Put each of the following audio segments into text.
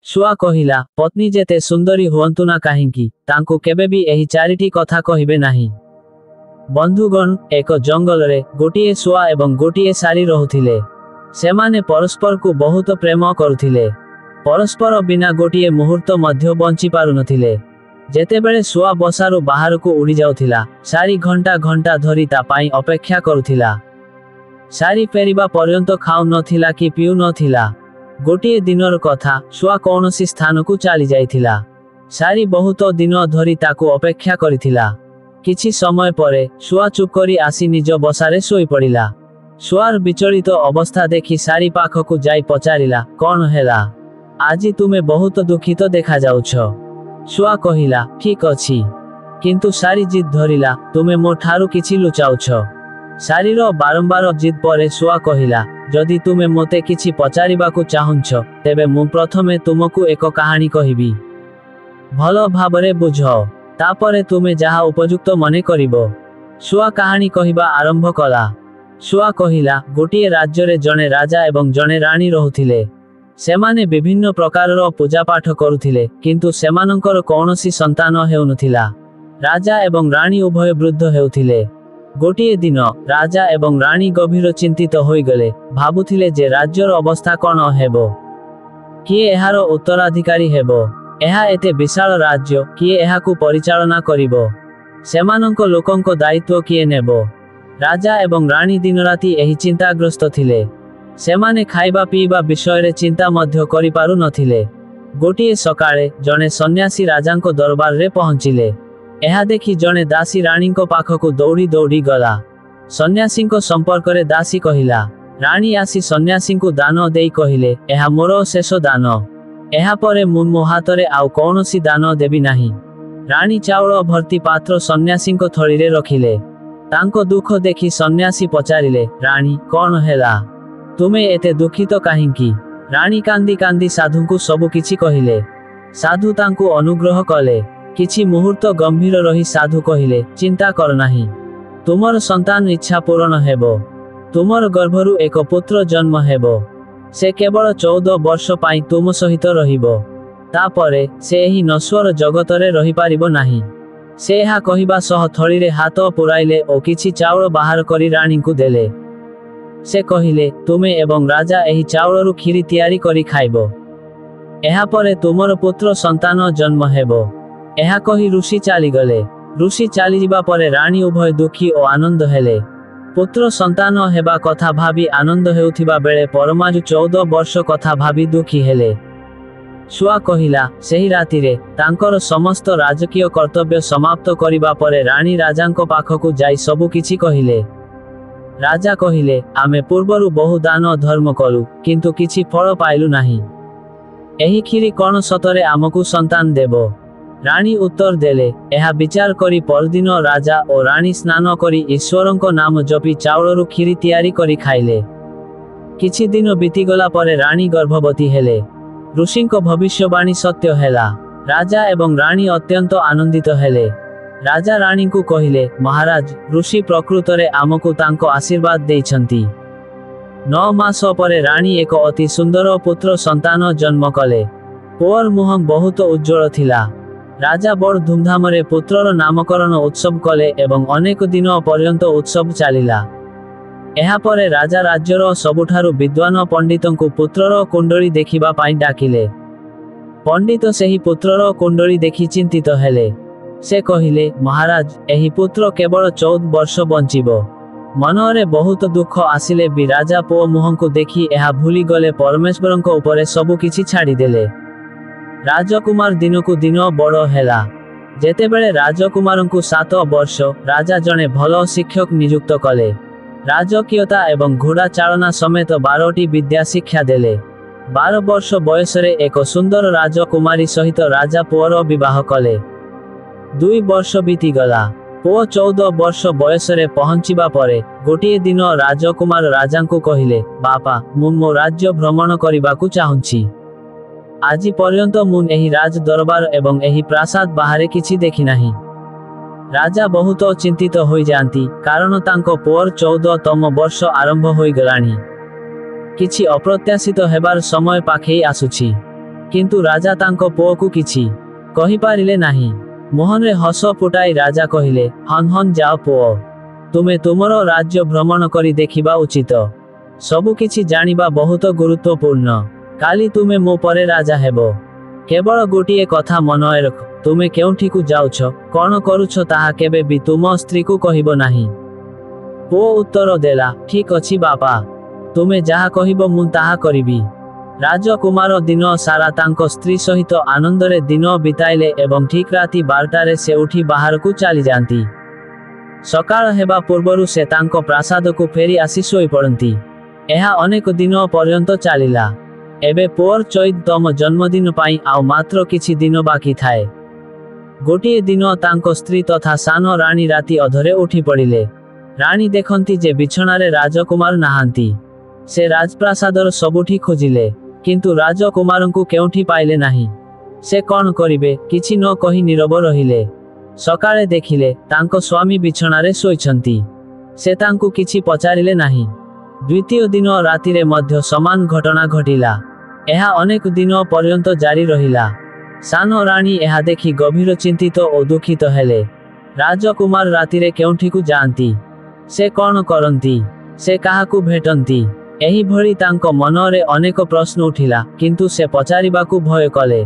ଶୁଆ କହିଲା, ପତ୍ନୀ ଯେତେ ସୁନ୍ଦରୀ ହୁଅନ୍ତୁ ନା କାହିଁକି, ତାଙ୍କୁ କେବେ ବି ଏହି ଚାରିଟି କଥା କହିବେ ନାହିଁ। ବନ୍ଧୁଗଣ, ଏକ ଜଙ୍ଗଲରେ ଗୋଟିଏ ଶୁଆ ଏବଂ ଗୋଟିଏ ଶାରୀ ରହୁଥିଲେ। ସେମାନେ ପରସ୍ପରକୁ ବହୁତ ପ୍ରେମ କରୁଥିଲେ। ପରସ୍ପର ବିନା ଗୋଟିଏ ମୁହୂର୍ତ୍ତ ମଧ୍ୟ ବଞ୍ଚି ପାରୁନଥିଲେ। ଯେତେବେଳେ ଶୁଆ ବସାରୁ ବାହାରକୁ ଉଡ଼ି ଯାଉଥିଲା, ଶାରୀ ଘଣ୍ଟା ଘଣ୍ଟା ଧରି ତା ପାଇଁ ଅପେକ୍ଷା କରୁଥିଲା। ଶାରୀ ଫେରିବା ପର୍ଯ୍ୟନ୍ତ ଖାଉ ନଥିଲା କି ପିଉ ନଥିଲା। ଗୋଟିଏ ଦିନର କଥା, ଶୁଆ କୌଣସି ସ୍ଥାନକୁ ଚାଲି ଯାଇଥିଲା। ଶାରୀ ବହୁତ ଦିନ ଧରି ତାକୁ ଅପେକ୍ଷା କରିଥିଲା। କିଛି ସମୟ ପରେ ଶୁଆ ଚୁପ୍ କରି ଆସି ନିଜ ବସାରେ ଶୋଇପଡ଼ିଲା। ଶୁଆର ବିଚଳିତ ଅବସ୍ଥା ଦେଖି ଶାରୀ ପାଖକୁ ଯାଇ ପଚାରିଲା, କ'ଣ ହେଲା? ଆଜି ତୁମେ ବହୁତ ଦୁଃଖିତ ଦେଖାଯାଉଛ। ଶୁଆ କହିଲା, ଠିକ୍ ଅଛି। କିନ୍ତୁ ଶାରୀ ଜିଦ୍ ଧରିଲା, ତୁମେ ମୋ ଠାରୁ କିଛି ଲୁଚାଉଛ। ଶାରୀର ବାରମ୍ବାର ଜିଦ୍ ପରେ ଶୁଆ କହିଲା, ଯଦି ତୁମେ ମୋତେ କିଛି ପଚାରିବାକୁ ଚାହୁଁଛ, ତେବେ ମୁଁ ପ୍ରଥମେ ତୁମକୁ ଏକ କାହାଣୀ କହିବି। ଭଲ ଭାବରେ ବୁଝ, ତାପରେ ତୁମେ ଯାହା ଉପଯୁକ୍ତ ମନେ କରିବ। ଶୁଆ କାହାଣୀ କହିବା ଆରମ୍ଭ କଲା। ଶୁଆ କହିଲା, ଗୋଟିଏ ରାଜ୍ୟରେ ଜଣେ ରାଜା ଏବଂ ଜଣେ ରାଣୀ ରହୁଥିଲେ। ସେମାନେ ବିଭିନ୍ନ ପ୍ରକାରର ପୂଜାପାଠ କରୁଥିଲେ, କିନ୍ତୁ ସେମାନଙ୍କର କୌଣସି ସନ୍ତାନ ହେଉନଥିଲା। ରାଜା ଏବଂ ରାଣୀ ଉଭୟ ବୃଦ୍ଧ ହେଉଥିଲେ। ଗୋଟିଏ ଦିନ ରାଜା ଏବଂ ରାଣୀ ଗଭୀର ଚିନ୍ତିତ ହୋଇଗଲେ। ଭାବୁଥିଲେ ଯେ ରାଜ୍ୟର ଅବସ୍ଥା କ'ଣ ହେବ, କିଏ ଏହାର ଉତ୍ତରାଧିକାରୀ ହେବ। ଏହା ଏତେ ବିଶାଳ ରାଜ୍ୟ, କିଏ ଏହାକୁ ପରିଚାଳନା କରିବ? ସେମାନଙ୍କ ଲୋକଙ୍କ ଦାୟିତ୍ୱ କିଏ ନେବ? ରାଜା ଏବଂ ରାଣୀ ଦିନରାତି ଏହି ଚିନ୍ତାଗ୍ରସ୍ତ ଥିଲେ। ସେମାନେ ଖାଇବା ପିଇବା ବିଷୟରେ ଚିନ୍ତା ମଧ୍ୟ କରିପାରୁ ନଥିଲେ। ଗୋଟିଏ ସକାଳେ ଜଣେ ସନ୍ନ୍ୟାସୀ ରାଜାଙ୍କ ଦରବାରରେ ପହଞ୍ଚିଲେ। ଏହା ଦେଖି ଜଣେ ଦାସୀ ରାଣୀଙ୍କ ପାଖକୁ ଦୌଡ଼ି ଦୌଡ଼ି ଗଲା। ସନ୍ନ୍ୟାସୀଙ୍କ ସମ୍ପର୍କରେ ଦାସୀ କହିଲା। ରାଣୀ ଆସି ସନ୍ନ୍ୟାସୀଙ୍କୁ ଦାନ ଦେଇ କହିଲେ, ଏହା ମୋର ଶେଷ ଦାନ। ଏହାପରେ ମୁଁ ମୋ ହାତରେ ଆଉ କୌଣସି ଦାନ ଦେବି ନାହିଁ। ରାଣୀ ଚାଉଳ ଭର୍ତ୍ତି ପାତ୍ର ସନ୍ନ୍ୟାସୀଙ୍କ ଥଳିରେ ରଖିଲେ। ତାଙ୍କ ଦୁଃଖ ଦେଖି ସନ୍ନ୍ୟାସୀ ପଚାରିଲେ, ରାଣୀ, କ'ଣ ହେଲା? ତୁମେ ଏତେ ଦୁଃଖିତ କାହିଁକି? ରାଣୀ କାନ୍ଦି କାନ୍ଦି ସାଧୁଙ୍କୁ ସବୁ କିଛି କହିଲେ। ସାଧୁ ତାଙ୍କୁ ଅନୁଗ୍ରହ କଲେ। କିଛି ମୁହୂର୍ତ୍ତ ଗମ୍ଭୀର ରହି ସାଧୁ କହିଲେ, ଚିନ୍ତା କର ନାହିଁ। ତୁମର ସନ୍ତାନ ଇଚ୍ଛା ପୂରଣ ହେବ। ତୁମର ଗର୍ଭରୁ ଏକ ପୁତ୍ର ଜନ୍ମ ହେବ। ସେ କେବଳ 14 ବର୍ଷ ପାଇଁ ତୁମ ସହିତ ରହିବ। ତାପରେ ସେ ଏହି ନଶ୍ୱର ଜଗତରେ ରହିପାରିବ ନାହିଁ। ସେ ଏହା କହିବା ସହ ଥଳିରେ ହାତ ପୁରାଇଲେ ଓ କିଛି ଚାଉଳ ବାହାର କରି ରାଣୀଙ୍କୁ ଦେଲେ। ସେ କହିଲେ, ତୁମେ ଏବଂ ରାଜା ଏହି ଚାଉଳରୁ କ୍ଷୀରି ତିଆରି କରି ଖାଇବ। ଏହାପରେ ତୁମର ପୁତ୍ର ସନ୍ତାନ ଜନ୍ମ ହେବ। ଏହା କହି ଋଷି ଚାଲିଗଲେ। ଋଷି ଚାଲିଯିବା ପରେ ରାଣୀ ଉଭୟ ଦୁଃଖୀ ଓ ଆନନ୍ଦ ହେଲେ। ପୁତ୍ର ସନ୍ତାନ ହେବା କଥା ଭାବି ଆନନ୍ଦ ହେଉଥିବା ବେଳେ ପରମାଜୁ 14 ବର୍ଷ କଥା ଭାବି ଦୁଃଖୀ ହେଲେ। ଶୁଆ କହିଲା, ସେହି ରାତିରେ ତାଙ୍କର ସମସ୍ତ ରାଜକୀୟ କର୍ତ୍ତବ୍ୟ ସମାପ୍ତ କରିବା ପରେ ରାଣୀ ରାଜାଙ୍କ ପାଖକୁ ଯାଇ ସବୁ କିଛି କହିଲେ। ରାଜା କହିଲେ, ଆମେ ପୂର୍ବରୁ ବହୁ ଦାନ ଧର୍ମ କଲୁ, କିନ୍ତୁ କିଛି ଫଳ ପାଇଲୁ ନାହିଁ। ଏହି କ୍ଷୀରି କ'ଣ ସତରେ ଆମକୁ ସନ୍ତାନ ଦେବ? ରାଣୀ ଉତ୍ତର ଦେଲେ, ଏହା ବିଚାର କରି ପରଦିନ ରାଜା ଓ ରାଣୀ ସ୍ନାନ କରି ଈଶ୍ୱରଙ୍କ ନାମ ଜପି ଚାଉଳରୁ କ୍ଷୀରି ତିଆରି କରି ଖାଇଲେ। କିଛି ଦିନ ବିତିଗଲା ପରେ ରାଣୀ ଗର୍ଭବତୀ ହେଲେ। ଋଷିଙ୍କ ଭବିଷ୍ୟବାଣୀ ସତ୍ୟ ହେଲା। ରାଜା ଏବଂ ରାଣୀ ଅତ୍ୟନ୍ତ ଆନନ୍ଦିତ ହେଲେ। ରାଜା ରାଣୀଙ୍କୁ କହିଲେ, ମହାରାଜ, ଋଷି ପ୍ରକୃତରେ ଆମକୁ ତାଙ୍କ ଆଶୀର୍ବାଦ ଦେଇଛନ୍ତି। 9 ମାସ ପରେ ରାଣୀ ଏକ ଅତି ସୁନ୍ଦର ପୁତ୍ର ସନ୍ତାନ ଜନ୍ମ କଲେ। ପୁଅର ମୁହଁ ବହୁତ ଉଜ୍ଜ୍ୱଳ ଥିଲା। ରାଜା ବଡ଼ ଧୁମଧାମରେ ପୁତ୍ରର ନାମକରଣ ଉତ୍ସବ କଲେ ଏବଂ ଅନେକ ଦିନ ପର୍ଯ୍ୟନ୍ତ ଉତ୍ସବ ଚାଲିଲା। ଏହାପରେ ରାଜା ରାଜ୍ୟର ସବୁଠାରୁ ବିଦ୍ୱାନ ପଣ୍ଡିତଙ୍କୁ ପୁତ୍ରର କୁଣ୍ଡଳୀ ଦେଖିବା ପାଇଁ ଡାକିଲେ। ପଣ୍ଡିତ ସେହି ପୁତ୍ରର କୁଣ୍ଡଳୀ ଦେଖି ଚିନ୍ତିତ ହେଲେ। ସେ କହିଲେ, ମହାରାଜ, ଏହି ପୁତ୍ର କେବଳ 14 ବର୍ଷ ବଞ୍ଚିବ। ମନରେ ବହୁତ ଦୁଃଖ ଆସିଲେ ବି ରାଜା ପୁଅ ମୁହଁକୁ ଦେଖି ଏହା ଭୁଲିଗଲେ। ପରମେଶ୍ୱରଙ୍କ ଉପରେ ସବୁ କିଛି ଛାଡ଼ିଦେଲେ। ରାଜକୁମାର ଦିନକୁ ଦିନ ବଡ଼ ହେଲା। ଯେତେବେଳେ ରାଜକୁମାରଙ୍କୁ 7 ବର୍ଷ, ରାଜା ଜଣେ ଭଲ ଶିକ୍ଷକ ନିଯୁକ୍ତ କଲେ। ରାଜକୀୟତା ଏବଂ ଘୋଡ଼ା ଚାଳନା ସମେତ 12ଟି ବିଦ୍ୟା ଶିକ୍ଷା ଦେଲେ। 12 ବର୍ଷ ବୟସରେ ଏକ ସୁନ୍ଦର ରାଜକୁମାରୀ ସହିତ ରାଜା ପୁଅର ବିବାହ କଲେ। 2 ବର୍ଷ ବିତିଗଲା। ପୁଅ 14 ବର୍ଷ ବୟସରେ ପହଞ୍ଚିବା ପରେ ଗୋଟିଏ ଦିନ ରାଜକୁମାର ରାଜାଙ୍କୁ କହିଲେ, ବାପା, ମୁଁ ମୋ ରାଜ୍ୟ ଭ୍ରମଣ କରିବାକୁ ଚାହୁଁଛି। ଆଜି ପର୍ଯ୍ୟନ୍ତ ମୁଁ ଏହି ରାଜ ଦରବାର ଏବଂ ଏହି ପ୍ରାସାଦ ବାହାରେ କିଛି ଦେଖି ନାହିଁ। ରାଜା ବହୁତ ଚିନ୍ତିତ ହୋଇଯାଆନ୍ତି, କାରଣ ତାଙ୍କ ପୁଅର 14ତମ ବର୍ଷ ଆରମ୍ଭ ହୋଇଗଲାଣି। କିଛି ଅପ୍ରତ୍ୟାଶିତ ହେବାର ସମୟ ପାଖେଇ ଆସୁଛି। किंतु राजा तांको पुओकु किछि कहि पारिले नाही। मोहनरे हस फुटाई राजा कहिले, हन हन जाओ पुओ, तुमे तुमरो राज्य भ्रमण करी देखिबा उचित। सबु किछि जानिबा बहुत गुरुत्वपूर्ण। काली तुमे मो परे राजा हेबो। केवल गोटिए कथा मनए रख, तुमे केउठिकु जाउछ, कोन करूछ ताहा केबे भी तुम स्त्री को कहिबो नाही। पुओ उत्तर देला, ठीक अछि बापा, तुमे जाहा कहिबो मु ताहा करिबी। राजकुमार दिन सारा तांको स्त्री सहित आनंदरे दिन बिताइले एवं ठीक राति 12टारे से उठी बाहर को चली जाती। सकाळ हेबा पूर्वरु से तांको प्रासाद को फेरी आसी सोई पड़ती। एहा अनेक दिन पर्यंत चलिला। एबे पुओर 14तम जन्मदिन पाई आउ मात्र किछि दिन बाकी थाए। गोटिए दिन तांको स्त्री तथा सानो रानी राति अधरे उठी पड़िले। रानी देखंती जे बिछणारे राजकुमार नाहांती। से राजप्रासादर सबुठी खोजिले, किंतु राजकुमारंकु केउठी पाइले नाही। से कौन करिबे किछि न कहि नीरव रहिले। सकाळे देखिले तांको स्वामी बिछणारे शोइछंती। से तांकु किछि पचारिले नाही। द्वितीय दिन रातिरे मध्य समान घटना घटिला। एहा अनेक दिन पर्यंत जारी रहिला। सानो रानी एहा देखि गभीर चिंतित और दुखित हेले। राजकुमार रातिरे केउठिकु जांती, से कौन करंती, से काहाकु भेटंती, एही भली तांको मनरे अनेक प्रश्न उठिला, किंतु से पचारिबाकु भय कले।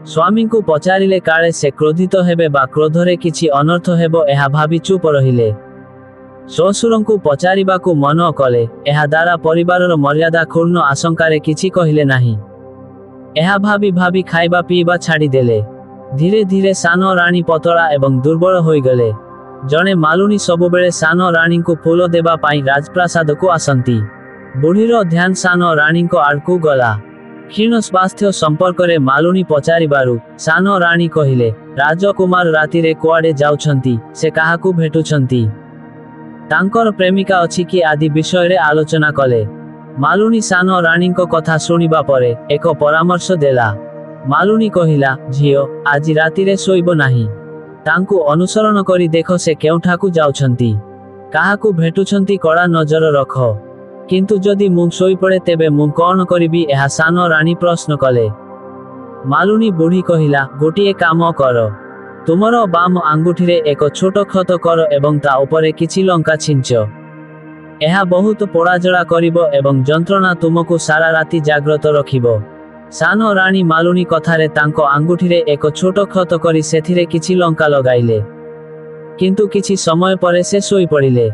स्वामी को पचारिले काळे से क्रोधित हेबे बा क्रोधरे किछि अनर्थ हेबो एहा भाबी चुप रहिले। ससुरंकु पचारिबाकु मन कले, एहा द्वारा परिवारर मर्यादा क्षुण्ण आशंकारे किछि कहिले नाही। एहा भाबी भाबी खाइबा पीबा छाड़ी देले। धीरे धीरे सानो रानी पतला एवं दुर्बल होई गले। जणे मालुनी सबुबेले सानो रानी को फूल देबा पाई राजप्रासाद को आसंती। बुढ़ीर ध्यान सानो रानी को आड़कू गला। क्षीण स्वास्थ्य संपर्क रे मालुनी पचारिबारु सानो रानी कहिले, राजकुमार रातिरे कुआडे जाउछंती, से काहाकू भेटुछंती, तांकर प्रेमिका अछि कि आदि विषय रे आलोचना कले। मालुनी सानो रानी को कथा सुनिबा परे एक परामर्श देला। मालुनी कहिला, झियो आज रातिरे सोइबो नाही। तांकु अनुसरण करी देखो से केउठाकू जाउछंती, काहाकू भेटुछंती कड़ा नजर रख। किंतु जदि मु सोई पड़े तेबे मु कौन करिबी एहा सानो रानी प्रश्न कले। मालुनी बुढ़ी कहिला, गोटिए काम कर, तुमर बाम आंगुठीरे एक छोट क्षत कर एवं ता उपरे किछि लंका छिंच। एहा बहुत पोड़ाजड़ा करिबो एवं जंत्रणा तुमको सारा राति जाग्रत रखिबो। सानो रानी मालुनी कथारे तांको आंगुठीरे एक छोट क्षत करी सेथिरे किछि लंका लगाइले। किंतु किछि समय परे से सोई पड़िले।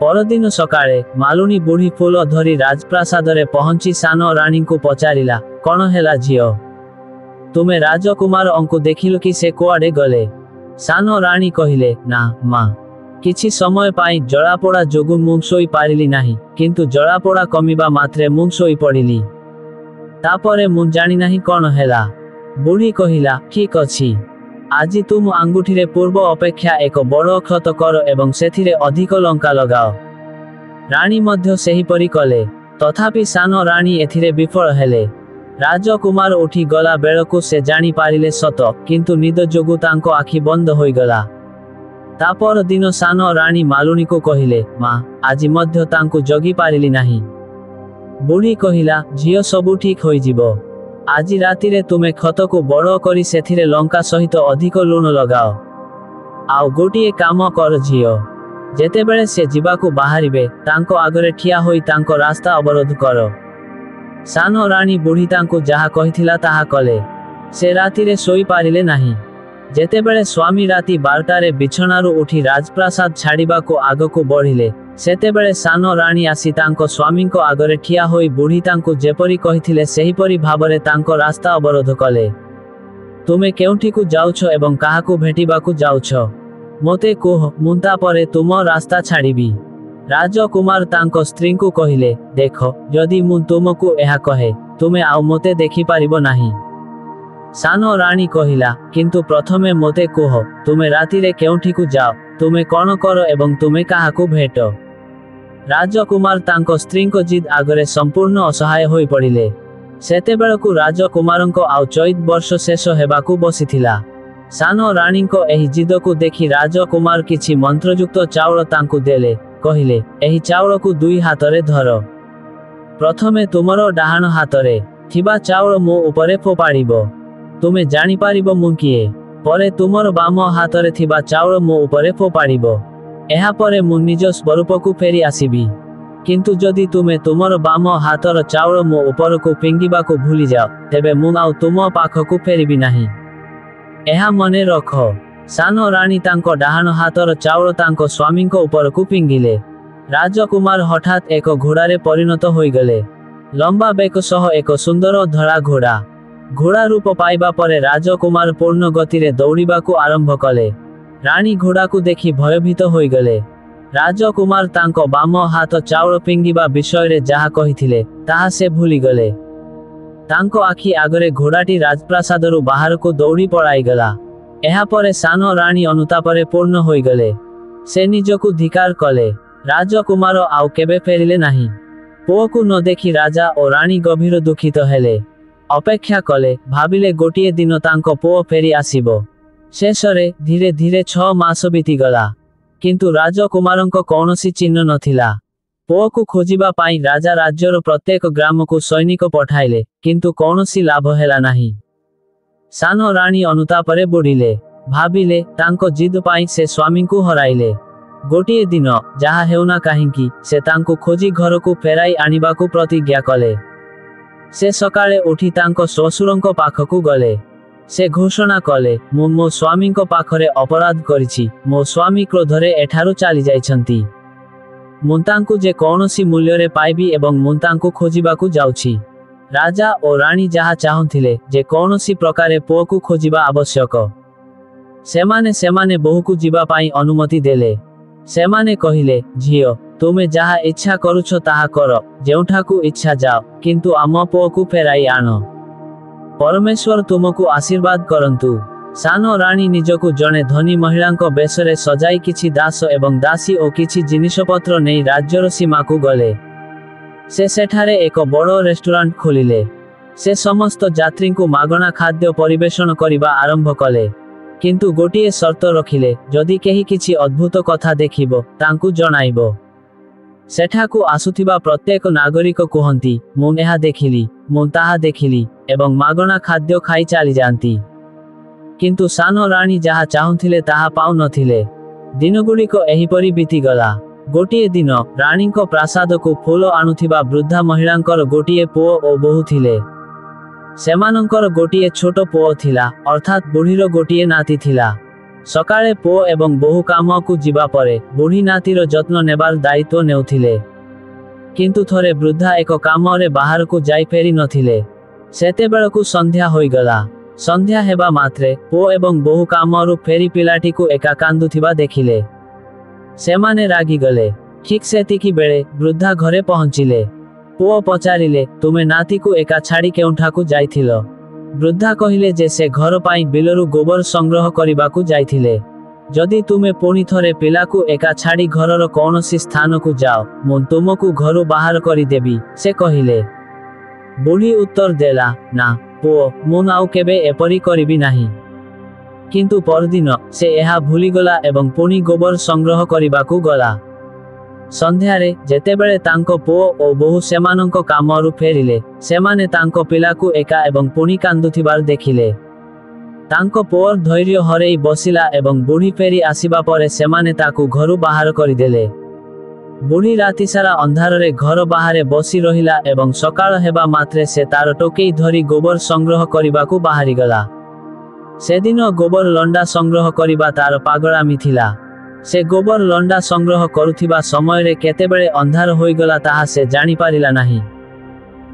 परदिन सकाळे मालुनी बुढ़ी फूल धरी राजप्रासादरे पहुंची सानो रानी को पचारिला, कौन हेला झियो, तुमे राजकुमार अंकु देखिलो कि से कुआडे गले। सानो रानी कहिले, ना मा, किछि समय पाई जड़ापोड़ा जोगु मु सोई पारिली नाही, किंतु जड़ापोड़ा कमिबा मात्रे मु सोई पड़िली। तापरे मु जानी नाही कौन हेला। बुढ़ी कहिला, ठीक अछि, आज तुम आंगुठीरे पूर्व अपेक्षा एक बड़ क्षत कर एवं सेथिरे अधिक लंका लगाओ। रानी मध्य सेही परी कले। तथापि सानो रानी एथिरे विफल हेले। राजकुमार उठी गला बेलकु से जानी पारिले सत, किंतु निद जोगु तांको आखि बंद होई गला। तापर दिन सानो रानी मालुनी को कहिले, मां आज मध्य तांको जगी पारिली नाही। बुढ़ी कहिला, झियो सबु ठीक होई जिवो। आज रातिरे तुमे क्षत को बड़ करी सेथिरे लंका सहित अधिक लूण लगाओ। आउ गोटिए काम कर झियो, जेतेबेले से जिबाकु बाहरिबे तांको आगरे ठिया होई तांको रास्ता अवरोध कर। सानो रानी बुढ़ी तांको जाहा कहिथिला ताहा कले। से रातिरे सोई पारिले नाही। जेतेबेले स्वामी राति 12टारे बिछणारु उठी राजप्रासाद छाड़िबाकु आगकु बढ़िले, सेतेबेले सानो रानी आसी तांको स्वामींको आगरे ठिया होई बुढ़ी तांको जेपरी कहिथिले सेहीपरी भाबरे तांको रास्ता अवरोध कले। तुमे केउठिकु जाउछ एवं काहाकु भेटिबाकु जाउछ, मोते कोह, मुंता परे तुम रास्ता छाड़िबी। राजकुमार तांको स्त्री को कहिले, देखो यदि मु तुमको एहा कहे तुमे आउ मोते देखि पारिबो नाही। सानो रानी कहिला, किंतु प्रथमे मोते कोह, तुमे रातिरे केउठिकु जाओ, तुमे कौन कर एवं तुमे काहाकु भेट। राजकुमार तांको स्त्री को जिद आगरे संपूर्ण असहाय होई पड़िले। सेतेबेलकु राजकुमारंको आउ 14 वर्ष शेष हेबाकु बसिथिला। सानो रानी को एही जिद को देखि राजकुमार किछि मंत्रयुक्त चाउल तांकु देले, कहिले, एही चाउल को 2 हाथरे धर, प्रथमे तुमरो डाहाण हाथरे, थिबा चाउल मो उपरे फोपाड़िब। तुमे जानी पारिब मु किए। परे तुमर बाम हातरे थिबा चाउल मो उपरे फोपाड़िब। एहा परे मु निज स्वरूपकु फेरी आसीबी। किंतु जदि तुमे तुमर बाम हातर चाउल मो उपरकु फिंगिबाकु भूली जाओ तेबे मु आउ तुम पाखकु फेरिबी नाही। एहा मने रख। सानो रानी तांको डाहाण हातर चाउल तांको स्वामींको उपरकु फिंगिले। राजकुमार हठात एक घोड़ारे परिणत होइगले। लंबा बेक सह एक सुंदर धड़ा घोड़ा। घोड़ा रूप पाइबा परे राजकुमार पूर्ण गतिरे दौड़िबाकु आरंभ कले। रानी घोड़ाकु देखि भयभीत होइगले। राजकुमार तांको बाम हाथ चाउल फिंगिबा विषय जहा कहिथिले ताहा से भूली गले। तांको आखि आगरे घोड़ाटी राजप्रासादरु बाहरकु दौड़ी पड़ाइगला। एहा परे सानो रानी अनुतापरे पूर्ण होइगले। से निजकु धिकार कले। राजकुमार आउ केबे फेरिले नाही। पुओकु न देखि राजा और रानी गभीर दुखित हेले। अपेक्षा कले, भाबिले गोटिए दिन तांको पुओ फेरी आसीबो। शेषरे धीरे धीरे 6 मास बीतीगला। किंतु राजकुमारंको कौनसी चिन्ह नथिला। पुओकु खोजिबा पाई राजा राज्यर प्रत्येक ग्रामकु सैनिक पठाइले, किंतु कौनसी लाभ हेला नाही। सानो रानी अनुतापरे बुड़िले। भाबिले तांको जिद पाई से स्वामींकु हराइले। गोटिए दिन जहा हेउना काहिंकी से तांको खोजी घरकु फेराई आनिबाकु प्रतिज्ञा कले। से सकाळे उठी तांको ससुरंको पाखकु गले। से घोषणा कले, मु मो स्वामींको पाखरे अपराध करिछि। मो स्वामी क्रोधरे एठारु चाली जाइछन्ति। मु तांकु जे कौनसी मूल्यरे पाइबी एवं मु तांकु खोजिबाकु जाउछि। राजा और रानी जहा चाहुथिले जे कौनसी प्रकारे पुओकु खोजिबा आवश्यक। सेमाने बहुकु जिबा पाई अनुमति देले। सेमाने कहिले, झियो तुमे जहा इच्छा करुछो ताहा कर, जेउठाकु इच्छा जाओ, किंतु आम पुओकु फेराई आन। परमेश्वर तुमकु आशीर्वाद करंतु। सानो रानी निजकु जने धनी महिलांको बेसरे सजाई किछि दास एवं दासी ओ किछि जिनिसपत्र नेई राज्यर सीमाकु गले। से सेठारे एक बड़ो रेस्टोरेंट खोलिले। से समस्त यात्रींकु मागणा खाद्य परिवेषण करिबा आरंभ कले। किंतु गोटिए शर्त रखिले, जदि केही किछि अद्भुत कथा देखिबो तांकु जणाइबो। सेठाकु आसुथिबा प्रत्येक नागरिक कुहंती, मु एहा देखिली, मु ताहा देखिली, एवं मागणा खाद्य खाई चाली जांती। किंतु सानो रानी जहा चाहुथिले ताहा पाउ नथिले। दिनगुड़िक एहिपरि बीतीगला। गोटिए दिन रानीको प्रासादकु फूल आनुथिबा वृद्धा महिलांकर गोटिए पुओ ओ बहु थिले। सेमानंकर गोटिए छोटो पुओ थिला, अर्थात बुढ़ीर गोटिए नाती थिला। सकाळे पुओ एवं बहु कामकु जिबा परे बुढ़ी नातीर जत्न नेबार दायित्व नेउथिले। किंतु थरे वृद्धा एक कामरे बाहरकु जाई फेरी नथिले। सेतेबेळकु संध्या होइगला। संध्या हेबा मात्रे पुओ एवं बहु कामरु फेरी पिलाटीकु एका कांदुथिबा देखिले। सेमाने रागी गले। ठीक सेतिकी बेळे वृद्धा घरे पहुंचिले। पुओ पचारिले, तुमे नातीकु एका छाड़ी केउठाकु जाइथिलो। वृद्धा कहिले जे से घर पाई बिलरु गोबर संग्रह करिबाकु जाइथिले। जदि तुमे पुणी थरे पिलाकु एका छाड़ी घरर कौनसी स्थानकु जाओ, मु तुमकु घरु बाहर करि देबी, से कहिले। बुढ़ी उत्तर देला, ना पुओ, मु आउ केबे एपरि करिबी नाही। किंतु परदिन से एहा भूलीगला एवं पुणी गोबर संग्रह करिबाकु गला। संध्यारे जेतेबेळे तांको पुओ ओ बहु सेमानंको कामरु फेरिले, सेमाने तांको पिलाकु एका एवं पुणी कांदुथिबार देखिले। तांको पुओर धैर्य हरेई बसिला एवं बुढ़ी फेरी आसीबा परे सेमाने ताकु घरु बाहर करिदेले। बुढ़ी राति सारा अंधारे घर बाहरे बसी रहिला एवं सकाळ हेबा मात्रे से तार टोकेई धरी गोबर संग्रह करिबाकु बाहरी गला। सेदिन गोबर लंडा संग्रह करिबा तार पागळामी थिला। से गोबर लंडा संग्रह करुथिबा समयरे केतेबेळे अंधार होइगला ताहा से जानि पारिला नाही।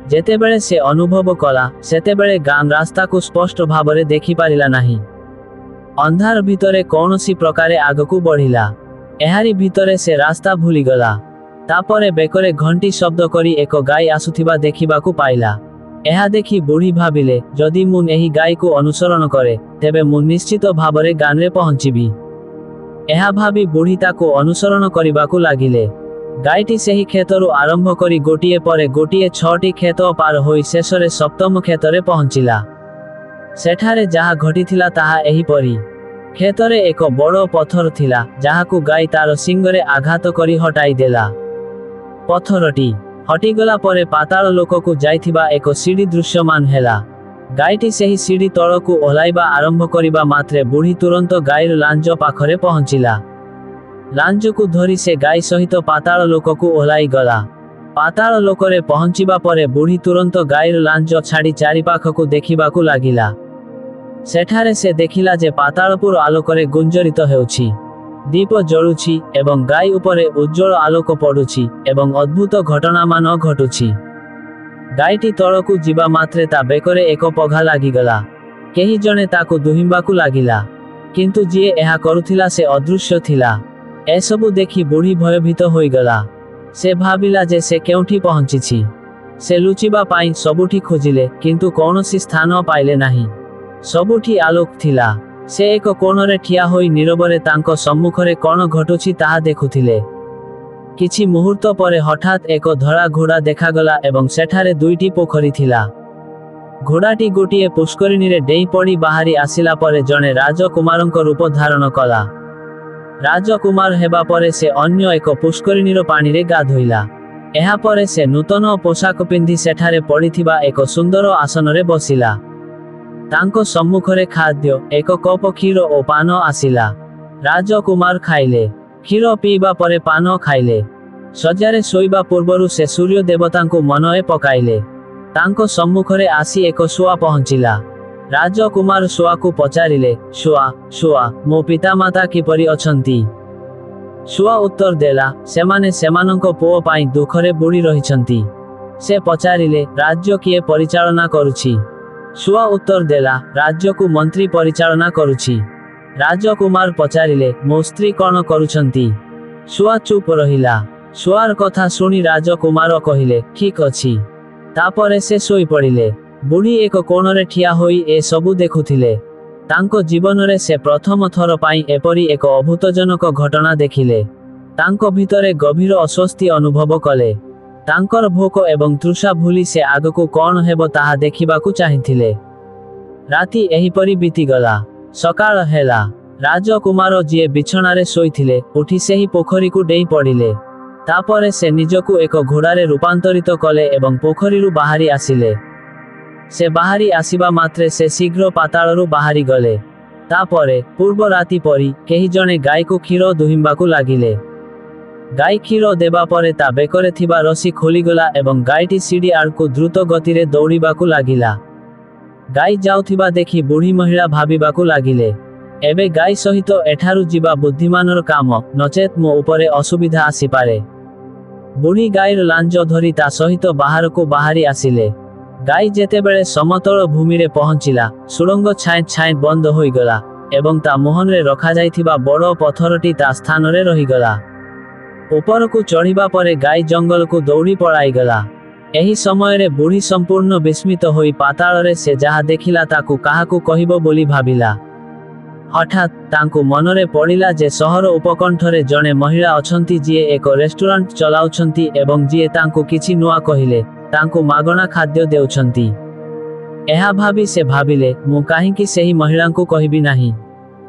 जेतेबेळे से अनुभव कला सेतेबेळे गां रास्ताकु स्पष्ट भाबरे देखि पारिला नाही। अंधार भितरे कौनसी प्रकारे आगकु बढ़िला। एहारी भितरे से रास्ता भूलीगला। तापरे बेकरे घंटी शब्द करी एक गाय आसुथिबा देखिबाकु पाइला। एहा देखि बुढ़ी भाबिले, जदि मु एही गाय को अनुसरण करे तेबे मु निश्चित भाबरे गांरे पहुंचिबी। एहा भाबी बुढ़ी ताको अनुसरण करिबाकु लागिले। गायटी सेही खेतरु आरंभ करी गोटिए परे गोटिए 6टी खेत पार होई शेषरे सप्तम खेतरे पहुंचिला। सेठारे जहा घटिथिला ताहा एही परी। खेतरे एक बड़ो पत्थर थिला, जाहाकु गाय तार सिंगरे आघात करी हटाई देला। पत्थरटी हटिगला परे पाताल लोककु जाइथिबा एको सीढ़ी दृश्यमान हेला। गायटी सेही सीढ़ी तळकु ओह्लाइबा आरंभ करिबा मात्रे बुढ़ी तुरंत गाईर लांज पाखरे पहुंचिला। लांजकु धरी से गाई सहित पाताल लोककु ओह्लाई गला। पाताल लोकरे पहुंचिबा परे बुढ़ी तुरंत गाईर लांज छाड़ी चारिपाखकु देखिबाकु लागिला। सेठारे से देखिला जे पातालपुर आलोकरे गुंजरित हेउछि, दीप जळुछि एवं गाई उपरे उज्जवल आलोक पडुछि एवं अद्भुत घटनामान घटुछि। गाईटी तळकु जिबा मात्रे ता बेकरे एक पघा लागिगला। केही जणे ताकु दुहिंबाकु लागिला, किंतु जिए एहा करुथिला से अदृश्य थिला। एसबु देखि बुढ़ी भयभीत होइगला। से भाबिला जे से केउठी पहुंचिछि। से लुचिबा पाई सबुठी खोजिले, किंतु कौनसी स्थान पाइले नाही। सबुठी आलोक थिला। से एक कोणरे ठिया होई नीरबरे तांको सम्मुखरे कोण घटुछि ताहा देखुथिले। किछि मुहूर्त परे हठात एक धड़ा घोड़ा देखागला एवं सेठारे दुईटी पोखरी थिला। घोड़ाटी गोटिए पुष्करिणी रे डेई पड़ी बाहरी आसिला परे जणे राजकुमारंको रूप धारण कला। राजकुमार हेबा परे से अन्य एक पुष्करिणीर पानी रे गाधोइला। एहा परे से नूतन पोशाक पिंधि सेठारे पड़िथिबा एक सुंदर आसन रे बसिला। तांको सम्मुखरे खाद्य एक कप क्षीर ओ पान आसिला। राजकुमार खाइले। क्षीर पीबा परे पान खाइले। सज्जारे शोइबा पूर्वरु से सूर्य देवतांको मनए पकाइले। तांको सम्मुखरे आसी एक शुआ पहुंचिला। राजकुमार शुआकु पचारिले, शुआ शुआ मो पितामाता किपरि अछंती? शुआ उत्तर देला, सेमाने सेमानंको पुओ पाई दुखरे बुड़ी रहिछंती। से पचारिले, राज्य किए परिचालना करुछि? शुआ उत्तर देला, राज्यकु मंत्री परिचालना करुछि। राजकुमार पचारिले, मो स्त्री कौन करुछंती? शुआ चुप रहिला। शुआर कथा सुनी राजकुमार कहिले, ठीक अछि। तापरे से सोई पड़िले। बुढ़ी एक कोणरे ठिया होई ए सबु देखुथिले। तांको जीवनरे से प्रथम थर पाई एपरी एक अभूतजनक घटना देखिले। तांको भितरे गभीर अस्वस्थी अनुभव कले। तांकर भोक एवं तृषा भूली से आगकु कौन हेबो ताहा देखिबाकु चाहिथिले। राति एहिपरि बीतीगला। सकाळ हेला। राजकुमार जिए बिछणारे शोइथिले उठी सेही पोखरीकु डेई पड़िले। तापरे से निजकु एक घोड़ारे रूपांतरित कले एवं पोखरीरु बाहरी आसिले। से बाहरी आसिबा मात्रे से शीघ्र पाताळरु बाहरी गले। तापरे पूर्व राति परी केही जणे गाईकु क्षीर दुहिंबाकु लागिले। गाई क्षीर देबा परे ता बेकरे थिबा रसी खोलीगला एवं गाईटी सीढ़ी आड़कु द्रुत गतिरे दौड़िबाकु लागिला। गाई जाउथिबा देखि बुढ़ी महिला भाबिबाकु लागिले, एबे गाई सहित एठारु जिबा बुद्धिमानर काम, नचेत मो उपरे असुविधा आसिपारे। बुढ़ी गाईर लांज धरी ता सहित बाहरकु बाहरी आसिले। गाई जेतेबेले समतल भूमि रे पहुंचिला, सुरंग छाए छाए बंद होइगला एवं ता मोहन रे रखा जाइथिबा बड़ पत्थरटी ता स्थान रे रहिगला। उपरकु चढ़िबा परे गाई जंगल को दौड़ी पळाइगला। एही समय रे बुढ़ी संपूर्ण विस्मित होई पाताल रे से जहा देखिला ताकु काहाकु कहिबो बोली भाबिला। हठात तांकु मनरे पड़िला जे सहर उपकंठरे जणे महिला अछंती जिए एक रेस्टोरेंट चलाउछंती एवं जिए तांकु किछि नुआ कहिले तांकु मागणा खाद्य देउछंती। एहा भाबी से भाबिले, मु काहिंकि सेही महिलांकु कहिबि नाही।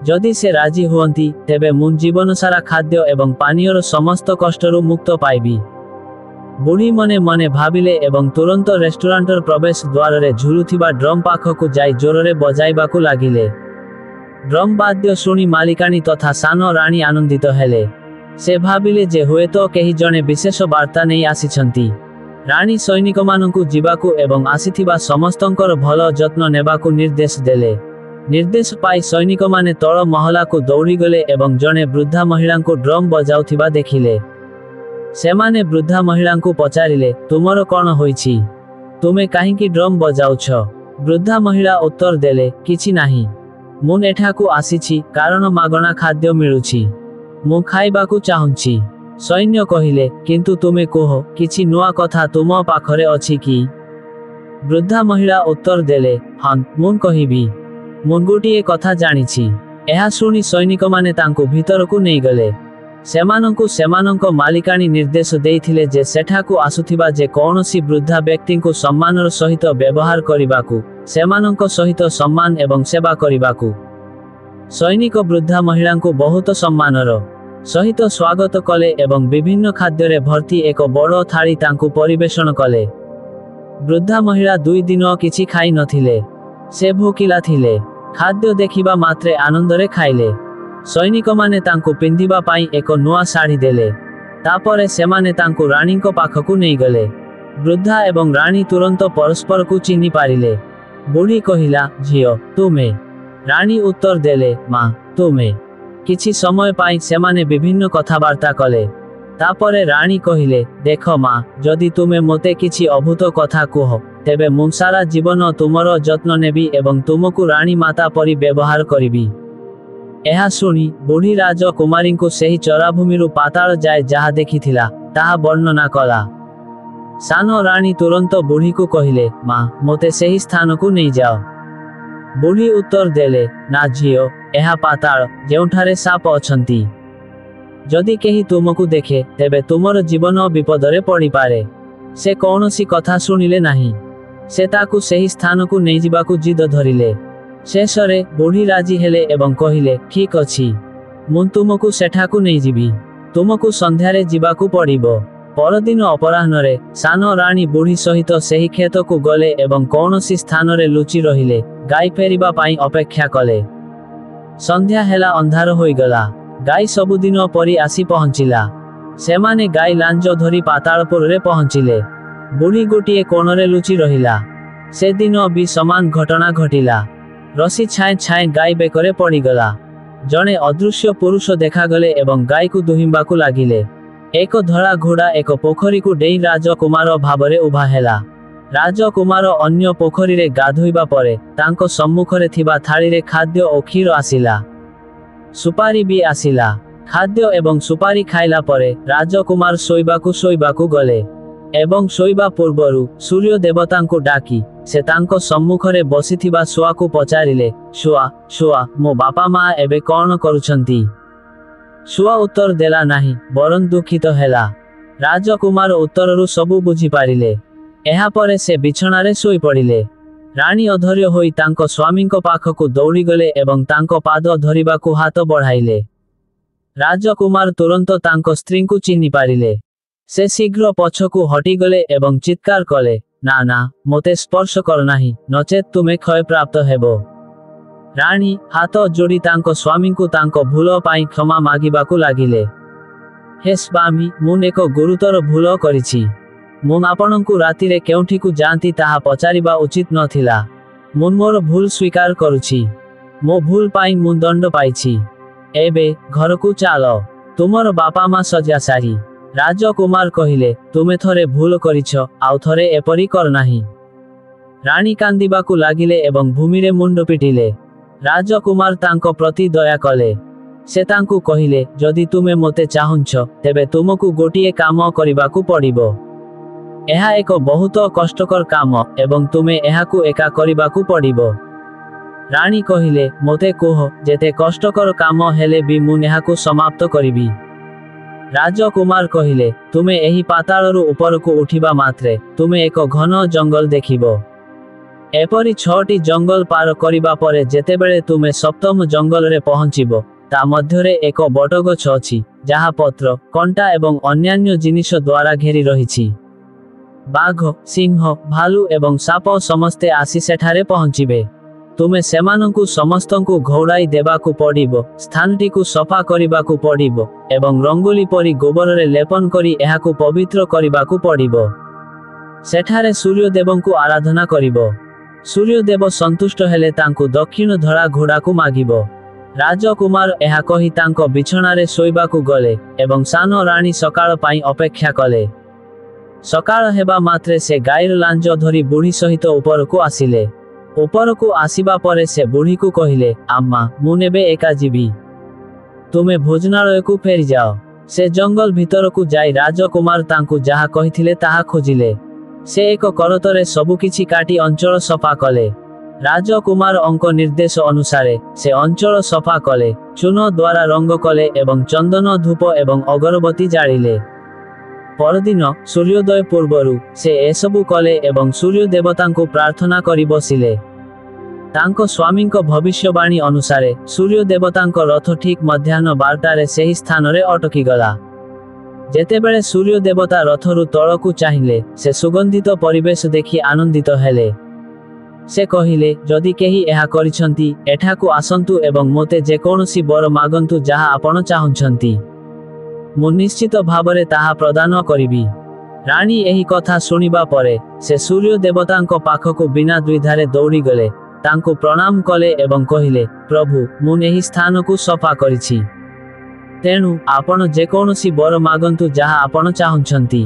जदि से राजी हुअंती तेबे मु जीवन सारा खाद्य एवं पानीयर समस्त कष्टरु मुक्त पाइबी। बुढ़ी मने मने भाबिले एवं तुरंत रेस्टोरेंटर प्रवेश द्वार रे झुलुथिबा ड्रम पाखकु जाई जोररे बजाइबाकु लागिले। ड्रम वाद्य शुणी मालिकानी तथा सानो राणी आनंदित हेले। से भाबिले जे हुएतो केही जणे विशेष वार्ता नै आसिछंती। राणी सैनिकमानंकु जिबाकु एवं आसिथिबा समस्तंकर भल जत्न नेबाकु निर्देश देले। निर्देश पाई सैनिक माने तळ महलाकु दौड़ी गले एवं जणे वृद्धा महिलांकु ड्रम बजाउथिबा देखिले। सेमाने वृद्धा महिलांकु पचारिले, तुमर कौन होइछि? तुमे काहिंकि ड्रम बजाउछ? वृद्धा महिला उत्तर देले, किछि नाही। मु एठाकु आसिछि कारण मागणा खाद्य मिलुछि। मु खाइबाकु चाहुछि। सैन्य कहिले, किंतु तुमे कहो किछि नुआ कथा तुम पाखरे अछि कि? वृद्धा महिला उत्तर देले, हां मु कहिबी। मु गोटिए कथा जानिछि। एहा सुनी सैनिक माने तांकु भितरकु नै गले। सेमानंकु सेमानंको मालिकानी निर्देश देइथिले जे सेठाकु आसुथिबा जे कौनसी वृद्धा व्यक्तिंकु सम्मानर सहित व्यवहार करिबाकु, सेमानंको सहित सम्मान एवं सेवा करिबाकु। सैनिक वृद्धा महिलांकु बहुत सम्मानर ସହିତ ସ୍ୱାଗତ କଲେ ଏବଂ ବିଭିନ୍ନ ଖାଦ୍ୟରେ ଭର୍ତ୍ତି ଏକ ବଡ଼ ଥାଳି ତାଙ୍କୁ ପରିବେଷଣ କଲେ। ବୃଦ୍ଧା ମହିଳା 2 ଦିନ କିଛି ଖାଇ ନଥିଲେ। ସେ ଭୋକିଲା ଥିଲେ। ଖାଦ୍ୟ ଦେଖିବା ମାତ୍ରେ ଆନନ୍ଦରେ ଖାଇଲେ। ସୈନିକମାନେ ତାଙ୍କୁ ପିନ୍ଧିବା ପାଇଁ ଏକ ନୂଆ ଶାଢ଼ୀ ଦେଲେ। ତାପରେ ସେମାନେ ତାଙ୍କୁ ରାଣୀଙ୍କ ପାଖକୁ ନେଇଗଲେ। ବୃଦ୍ଧା ଏବଂ ରାଣୀ ତୁରନ୍ତ ପରସ୍ପରକୁ ଚିହ୍ନି ପାରିଲେ। ବୁଢ଼ୀ କହିଲା, ଝିଅ, ତୁମେ? ରାଣୀ ଉତ୍ତର ଦେଲେ, ମା, ତୁମେ? କିଛି ସମୟ ପାଇଁ ସେମାନେ ବିଭିନ୍ନ କଥାବାର୍ତ୍ତା କଲେ। ତାପରେ ରାଣୀ କହିଲେ, ଦେଖ ମା, ଯଦି ତୁମେ ମୋତେ କିଛି ଅଭୂତ କଥା କୁହ, ତେବେ ମୁଁ ସାରା ଜୀବନ ତୁମର ଯତ୍ନ ନେବି ଏବଂ ତୁମକୁ ରାଣୀ ମାତା ପରି ବ୍ୟବହାର କରିବି। ଏହା ଶୁଣି ବୁଢ଼ୀ ରାଜକୁମାରୀଙ୍କୁ ସେହି ଚରାଭୂମିରୁ ପାତାଳ ଯାଏ ଯାହା ଦେଖିଥିଲା ତାହା ବର୍ଣ୍ଣନା କଲା। ସାନ ରାଣୀ ତୁରନ୍ତ ବୁଢ଼ୀକୁ କହିଲେ, ମା, ମୋତେ ସେହି ସ୍ଥାନକୁ ନେଇଯାଅ। ବୁଢ଼ୀ ଉତ୍ତର ଦେଲେ, ନା ଝିଅ, ଏହା ପାତାଳ, ଯେଉଁଠାରେ ସାପ ଅଛନ୍ତି। ଯଦି କେହି ତୁମକୁ ଦେଖେ ତେବେ ତୁମର ଜୀବନ ବିପଦରେ ପଡ଼ିପାରେ। ସେ କୌଣସି କଥା ଶୁଣିଲେ ନାହିଁ। ସେ ତାକୁ ସେହି ସ୍ଥାନକୁ ନେଇଯିବାକୁ ଜିଦ ଧରିଲେ। ଶେଷରେ ବୁଢ଼ୀ ରାଜି ହେଲେ ଏବଂ କହିଲେ, ଠିକ୍ ଅଛି, ମୁଁ ତୁମକୁ ସେଠାକୁ ନେଇଯିବି। ତୁମକୁ ସନ୍ଧ୍ୟାରେ ଯିବାକୁ ପଡ଼ିବ। ପରଦିନ ଅପରାହ୍ନରେ ସାନ ରାଣୀ ବୁଢ଼ୀ ସହିତ ସେହି କ୍ଷେତକୁ ଗଲେ ଏବଂ କୌଣସି ସ୍ଥାନରେ ଲୁଚି ରହିଲେ, ଗାଈ ଫେରିବା ପାଇଁ ଅପେକ୍ଷା କଲେ। ସନ୍ଧ୍ୟା ହେଲା, ଅନ୍ଧାର ହୋଇଗଲା। ଗାଈ ସବୁଦିନ ପରି ଆସି ପହଞ୍ଚିଲା। ସେମାନେ ଗାଈ ଲାଞ୍ଜ ଧରି ପାତାଳପୁରରେ ପହଞ୍ଚିଲେ। ବୁଢ଼ୀ ଗୋଟିଏ କୋଣରେ ଲୁଚି ରହିଲା। ସେଦିନ ବି ସମାନ ଘଟଣା ଘଟିଲା। ରସି ଛାଏଁ ଛାଏଁ ଗାଈ ବେକରେ ପଡ଼ିଗଲା। ଜଣେ ଅଦୃଶ୍ୟ ପୁରୁଷ ଦେଖାଗଲେ ଏବଂ ଗାଈକୁ ଦୁହିଁବାକୁ ଲାଗିଲେ। ଏକ ଧଳା ଘୋଡ଼ା ଏକ ପୋଖରୀକୁ ଡେଇଁ ରାଜକୁମାର ଭାବରେ ଉଭା ହେଲା। ରାଜକୁମାର ଅନ୍ୟ ପୋଖରୀରେ ଗାଧୋଇବା ପରେ ତାଙ୍କ ସମ୍ମୁଖରେ ଥିବା ଥାଳିରେ ଖାଦ୍ୟ ଓ କ୍ଷୀର ଆସିଲା। ସୁପାରି ବି ଆସିଲା। ଖାଦ୍ୟ ଏବଂ ସୁପାରି ଖାଇଲା ପରେ ରାଜକୁମାର ଶୋଇବାକୁ ଗଲେ ଏବଂ ଶୋଇବା ପୂର୍ବରୁ ସୂର୍ଯ୍ୟ ଦେବତାଙ୍କୁ ଡାକି ସେ ତାଙ୍କ ସମ୍ମୁଖରେ ବସିଥିବା ଶୁଆକୁ ପଚାରିଲେ, ଶୁଆ, ଶୁଆ, ମୋ ବାପା ମା ଏବେ କ'ଣ କରୁଛନ୍ତି? ଶୁଆ ଉତ୍ତର ଦେଲା ନାହିଁ, ବରଂ ଦୁଃଖିତ ହେଲା। ରାଜକୁମାର ଉତ୍ତରରୁ ସବୁ ବୁଝିପାରିଲେ। ଏହାପରେ ସେ ବିଛଣାରେ ଶୋଇପଡ଼ିଲେ। ରାଣୀ ଅଧୈର୍ଯ୍ୟ ହୋଇ ତାଙ୍କ ସ୍ୱାମୀଙ୍କ ପାଖକୁ ଦୌଡ଼ିଗଲେ ଏବଂ ତାଙ୍କ ପାଦ ଧରିବାକୁ ହାତ ବଢ଼ାଇଲେ। ରାଜକୁମାର ତୁରନ୍ତ ତାଙ୍କ ସ୍ତ୍ରୀଙ୍କୁ ଚିହ୍ନି ପାରିଲେ। ସେ ଶୀଘ୍ର ପଛକୁ ହଟିଗଲେ ଏବଂ ଚିତ୍କାର କଲେ, ନା ନା, ମୋତେ ସ୍ପର୍ଶ କର ନାହିଁ, ନଚେତ୍ ତୁମେ କ୍ଷୟପ୍ରାପ୍ତ ହେବ। ରାଣୀ ହାତ ଯୋଡ଼ି ତାଙ୍କ ସ୍ୱାମୀଙ୍କୁ ତାଙ୍କ ଭୁଲ ପାଇଁ କ୍ଷମା ମାଗିବାକୁ ଲାଗିଲେ। ହେ ସ୍ୱାମୀ, ମୁଁ ଏକ ଗୁରୁତର ଭୁଲ କରିଛି। ମୁଁ ଆପଣଙ୍କୁ ରାତିରେ କେଉଁଠିକୁ ଯାଆନ୍ତି ତାହା ପଚାରିବା ଉଚିତ ନଥିଲା। ମୁଁ ମୋର ଭୁଲ ସ୍ୱୀକାର କରୁଛି। ମୋ ଭୁଲ ପାଇଁ ମୁଁ ଦଣ୍ଡ ପାଇଛି। ଏବେ ଘରକୁ ଚାଲ। ତୁମର ବାପା ମା ଶଯ୍ୟାଶାୟୀ। ରାଜକୁମାର କହିଲେ, ତୁମେ ଥରେ ଭୁଲ କରିଛ, ଆଉ ଥରେ ଏପରି କର ନାହିଁ। ରାଣୀ କାନ୍ଦିବାକୁ ଲାଗିଲେ ଏବଂ ଭୂମିରେ ମୁଣ୍ଡ ପିଟିଲେ। ରାଜକୁମାର ତାଙ୍କ ପ୍ରତି ଦୟା କଲେ। ସେ ତାଙ୍କୁ କହିଲେ, ଯଦି ତୁମେ ମୋତେ ଚାହୁଁଛ ତେବେ ତୁମକୁ ଗୋଟିଏ କାମ କରିବାକୁ ପଡ଼ିବ। ଏହା ଏକ ବହୁତ କଷ୍ଟକର କାମ ଏବଂ ତୁମେ ଏହାକୁ ଏକା କରିବାକୁ ପଡ଼ିବ। ରାଣୀ କହିଲେ, ମୋତେ କୁହ, ଯେତେ କଷ୍ଟକର କାମ ହେଲେ ବି ମୁଁ ଏହାକୁ ସମାପ୍ତ କରିବି। ରାଜକୁମାର କହିଲେ, ତୁମେ ଏହି ପାତାଳରୁ ଉପରକୁ ଉଠିବା ମାତ୍ରେ ତୁମେ ଏକ ଘନ ଜଙ୍ଗଲ ଦେଖିବ। ଏପରି 6ଟି ଜଙ୍ଗଲ ପାର କରିବା ପରେ ଯେତେବେଳେ ତୁମେ ସପ୍ତମ ଜଙ୍ଗଲରେ ପହଞ୍ଚିବ, ତା ମଧ୍ୟରେ ଏକ ବଟଗଛ ଅଛି, ଯାହା ପତ୍ର, କଣ୍ଟା ଏବଂ ଅନ୍ୟାନ୍ୟ ଜିନିଷ ଦ୍ୱାରା ଘେରି ରହିଛି। ବାଘ, ସିଂହ, ଭାଲୁ ଏବଂ ସାପ ସମସ୍ତେ ଆସି ସେଠାରେ ପହଞ୍ଚିବେ। ତୁମେ ସେମାନଙ୍କୁ ସମସ୍ତଙ୍କୁ ଘଉଡ଼ାଇ ଦେବାକୁ ପଡ଼ିବ, ସ୍ଥାନଟିକୁ ସଫା କରିବାକୁ ପଡ଼ିବ ଏବଂ ରଙ୍ଗୋଲି ପରି ଗୋବରରେ ଲେପନ କରି ଏହାକୁ ପବିତ୍ର କରିବାକୁ ପଡ଼ିବ। ସେଠାରେ ସୂର୍ଯ୍ୟଦେବଙ୍କୁ ଆରାଧନା କରିବ। ସୂର୍ଯ୍ୟଦେବ ସନ୍ତୁଷ୍ଟ ହେଲେ ତାଙ୍କୁ ଦକ୍ଷିଣ ଧଳା ଘୋଡ଼ାକୁ ମାଗିବ। ରାଜକୁମାର ଏହା କହି ତାଙ୍କ ବିଛଣାରେ ଶୋଇବାକୁ ଗଲେ ଏବଂ ସାନ ରାଣୀ ସକାଳ ପାଇଁ ଅପେକ୍ଷା କଲେ। ସକାଳ ହେବା ମାତ୍ରେ ସେ ଗାଈର ଲାଞ୍ଜ ଧରି ବୁଢ଼ୀ ସହିତ ଉପରକୁ ଆସିଲେ। ଉପରକୁ ଆସିବା ପରେ ସେ ବୁଢ଼ୀକୁ କହିଲେ, ଆମ୍ମା, ମୁଁ ଏବେ ଏକା ଯିବି। ତୁମେ ଭୋଜନାଳୟକୁ ଫେରିଯାଅ। ସେ ଜଙ୍ଗଲ ଭିତରକୁ ଯାଇ ରାଜକୁମାର ତାଙ୍କୁ ଯାହା କହିଥିଲେ ତାହା ଖୋଜିଲେ। ସେ ଏକ କରତରେ ସବୁକିଛି କାଟି ଅଞ୍ଚଳ ସଫା କଲେ। ରାଜକୁମାରଙ୍କ ନିର୍ଦ୍ଦେଶ ଅନୁସାରେ ସେ ଅଞ୍ଚଳ ସଫା କଲେ, ଚୂନ ଦ୍ୱାରା ରଙ୍ଗ କଲେ ଏବଂ ଚନ୍ଦନ, ଧୂପ ଏବଂ ଅଗରବତୀ ଜାଳିଲେ। ପରଦିନ ସୂର୍ଯ୍ୟୋଦୟ ପୂର୍ବରୁ ସେ ଏସବୁ କଲେ ଏବଂ ସୂର୍ଯ୍ୟ ଦେବତାଙ୍କୁ ପ୍ରାର୍ଥନା କରି ବସିଲେ। ତାଙ୍କ ସ୍ୱାମୀଙ୍କ ଭବିଷ୍ୟବାଣୀ ଅନୁସାରେ ସୂର୍ଯ୍ୟ ଦେବତାଙ୍କ ରଥ ଠିକ୍ ମଧ୍ୟାହ୍ନ 12ଟାରେ ସେହି ସ୍ଥାନରେ ଅଟକିଗଲା। ଯେତେବେଳେ ସୂର୍ଯ୍ୟ ଦେବତା ରଥରୁ ତଳକୁ ଚାହିଁଲେ, ସେ ସୁଗନ୍ଧିତ ପରିବେଶ ଦେଖି ଆନନ୍ଦିତ ହେଲେ। ସେ କହିଲେ, ଯଦି କେହି ଏହା କରିଛନ୍ତି, ଏଠାକୁ ଆସନ୍ତୁ ଏବଂ ମୋତେ ଯେକୌଣସି ବର ମାଗନ୍ତୁ ଯାହା ଆପଣ ଚାହୁଁଛନ୍ତି। ମୁଁ ନିଶ୍ଚିତ ଭାବରେ ତାହା ପ୍ରଦାନ କରିବି। ରାଣୀ ଏହି କଥା ଶୁଣିବା ପରେ ସେ ସୂର୍ଯ୍ୟ ଦେବତାଙ୍କ ପାଖକୁ ବିନା ଦ୍ୱିଧାରେ ଦୌଡ଼ିଗଲେ, ତାଙ୍କୁ ପ୍ରଣାମ କଲେ ଏବଂ କହିଲେ, ପ୍ରଭୁ, ମୁଁ ଏହି ସ୍ଥାନକୁ ସଫା କରିଛି। ତେଣୁ ଆପଣ ଯେକୌଣସି ବର ମାଗନ୍ତୁ ଯାହା ଆପଣ ଚାହୁଁଛନ୍ତି।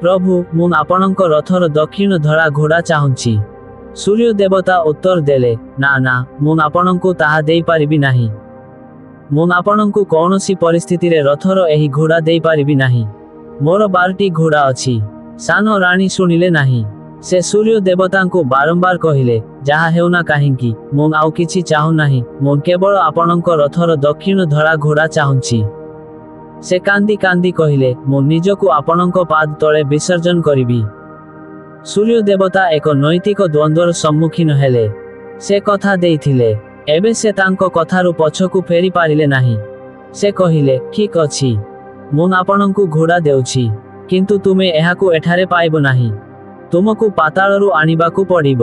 ପ୍ରଭୁ, ମୁଁ ଆପଣଙ୍କ ରଥର ଦକ୍ଷିଣ ଧଳା ଘୋଡ଼ା ଚାହୁଁଛି। ସୂର୍ଯ୍ୟ ଦେବତା ଉତ୍ତର ଦେଲେ, ନା ନା, ମୁଁ ଆପଣଙ୍କୁ ତାହା ଦେଇପାରିବି ନାହିଁ। ମୁଁ ଆପଣଙ୍କୁ କୌଣସି ପରିସ୍ଥିତିରେ ରଥର ଏହି ଘୋଡ଼ା ଦେଇପାରିବି ନାହିଁ। ମୋର 12ଟି ଘୋଡ଼ା ଅଛି। ସାନ ରାଣୀ ଶୁଣିଲେ ନାହିଁ। ସେ ସୂର୍ଯ୍ୟ ଦେବତାଙ୍କୁ ବାରମ୍ବାର କହିଲେ, ଯାହା ହେଉନା କାହିଁକି, ମୁଁ ଆଉ କିଛି ଚାହୁଁନାହିଁ, ମୁଁ କେବଳ ଆପଣଙ୍କ ରଥର ଦକ୍ଷିଣ ଧଳା ଘୋଡ଼ା ଚାହୁଁଛି। ସେ କାନ୍ଦି କାନ୍ଦି କହିଲେ, ମୁଁ ନିଜକୁ ଆପଣଙ୍କ ପାଦ ତଳେ ବିସର୍ଜନ କରିବି। ସୂର୍ଯ୍ୟ ଦେବତା ଏକ ନୈତିକ ଦ୍ୱନ୍ଦ୍ୱର ସମ୍ମୁଖୀନ ହେଲେ। ସେ କଥା ଦେଇଥିଲେ, ଏବେ ସେ ତାଙ୍କ କଥାରୁ ପଛକୁ ଫେରି ପାରିଲେ ନାହିଁ। ସେ କହିଲେ, ଠିକ୍ ଅଛି, ମୁଁ ଆପଣଙ୍କୁ ଘୋଡ଼ା ଦେଉଛି, କିନ୍ତୁ ତୁମେ ଏହାକୁ ଏଠାରେ ପାଇବ ନାହିଁ। ତୁମକୁ ପାତାଳରୁ ଆଣିବାକୁ ପଡ଼ିବ।